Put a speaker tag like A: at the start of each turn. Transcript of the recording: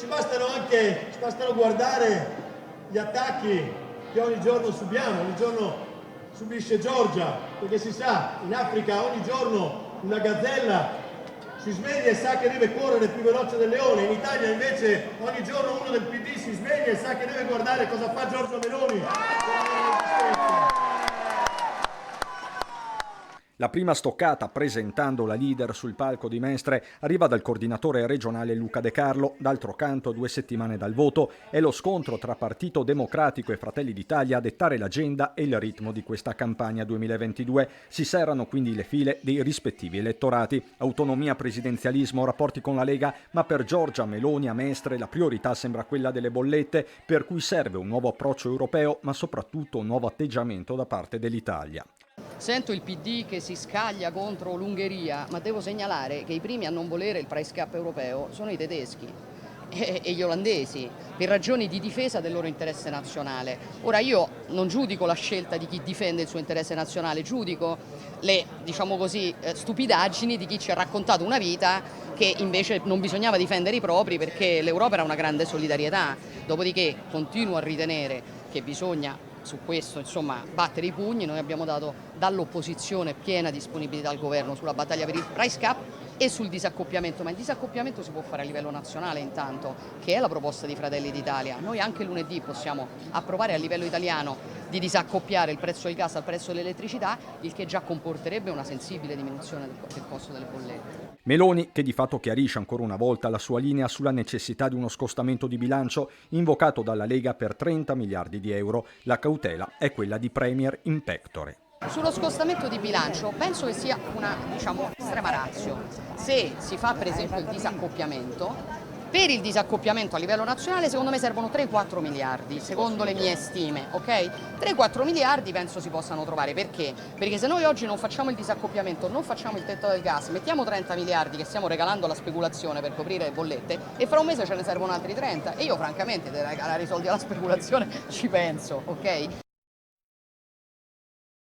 A: ci bastano guardare gli attacchi che ogni giorno subiamo, ogni giorno subisce Giorgia, perché si sa, in Africa ogni giorno una gazzella si sveglia e sa che deve correre più veloce del leone, in Italia invece ogni giorno uno del PD si sveglia e sa che deve guardare cosa fa Giorgia Meloni.
B: La prima stoccata, presentando la leader sul palco di Mestre, arriva dal coordinatore regionale Luca De Carlo. D'altro canto, 2 settimane dal voto, è lo scontro tra Partito Democratico e Fratelli d'Italia a dettare l'agenda e il ritmo di questa campagna 2022. Si serrano quindi le file dei rispettivi elettorati. Autonomia, presidenzialismo, rapporti con la Lega, ma per Giorgia Meloni a Mestre la priorità sembra quella delle bollette, per cui serve un nuovo approccio europeo, ma soprattutto un nuovo atteggiamento da parte dell'Italia.
C: Sento il PD che si scaglia contro l'Ungheria, ma devo segnalare che i primi a non volere il price cap europeo sono i tedeschi e gli olandesi, per ragioni di difesa del loro interesse nazionale. Ora io non giudico la scelta di chi difende il suo interesse nazionale, giudico le, diciamo così, stupidaggini di chi ci ha raccontato una vita che invece non bisognava difendere i propri perché l'Europa era una grande solidarietà. Dopodiché continuo a ritenere che bisogna su questo insomma battere i pugni. Noi abbiamo dato dall'opposizione piena disponibilità al governo sulla battaglia per il price cap e sul disaccoppiamento, ma il disaccoppiamento si può fare a livello nazionale intanto, che è la proposta di Fratelli d'Italia. Noi anche lunedì possiamo approvare a livello italiano di disaccoppiare il prezzo del gas al prezzo dell'elettricità, il che già comporterebbe una sensibile diminuzione del costo delle bollette.
B: Meloni, che di fatto chiarisce ancora una volta la sua linea sulla necessità di uno scostamento di bilancio invocato dalla Lega per 30 miliardi di euro. La cautela è quella di Premier in pectore.
C: Sullo scostamento di bilancio penso che sia una, estrema ratio. Se si fa per esempio il disaccoppiamento, per il disaccoppiamento a livello nazionale secondo me servono 3-4 miliardi, secondo le mie stime, ok? 3-4 miliardi penso si possano trovare, perché? Perché se noi oggi non facciamo il disaccoppiamento, non facciamo il tetto del gas, mettiamo 30 miliardi che stiamo regalando alla speculazione per coprire le bollette e fra un mese ce ne servono altri 30 e io francamente a dare i soldi alla speculazione ci penso, ok?